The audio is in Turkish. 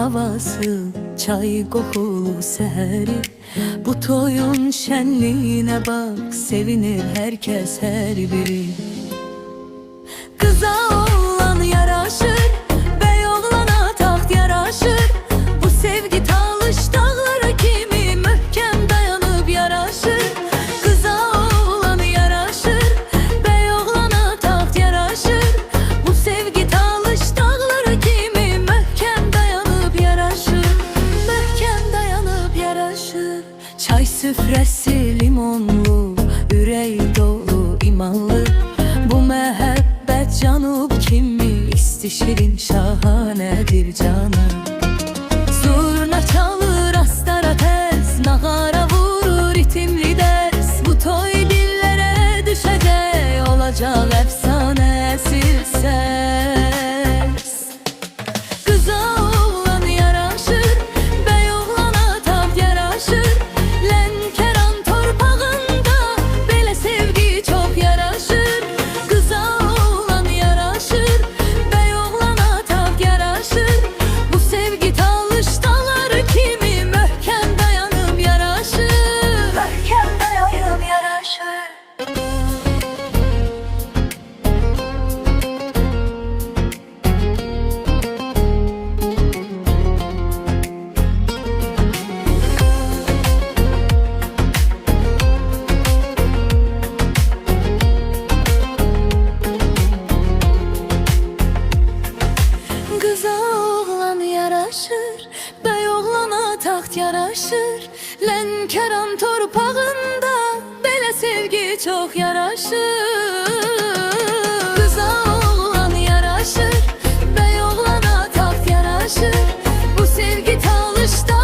havası, çay kokulu səhəri. Bu toyun şenliğine bak, sevinir herkes her biri. Kıza oğlan yaraşır, bey oğlana taht yaraşır. Bu sevgi talış dağları kimi möhkem dayanıp yaraşır. Kıza oğlan yaraşır, bey oğlana taht yaraşır. Bu sevgi talış dağları kimi möhkem dayanıp yaraşır. Möhkem dayanıp yaraşır. Çay süfresi limonlu, ürək dolu imanlı. Bu məhəbbət canıb kimi isti şirin şahanədir canım. Zurna çalır astara tez, nağara vurur ritimli dərs. Bu toy dillərə düşəcək, olacaq əfsanə əsil səs. Qıza oğlan yaraşır, bey oğlana taht yaraşır. Lənkəran torpağında belə sevgi çox yaraşır. Qıza oğlan yaraşır, bey oğlana taht yaraşır. Bu sevgi talış dağları kimi möhkem dayanıb yaraşır. Möhkem dayanıb yaraşır. Kıza oğlan yaraşır, bey oğlana taxt yaraşır. Lənkəran torpağında belə sevgi çox yaraşır. Kıza oğlan yaraşır, bey oğlana taxt yaraşır. Bu sevgi talışda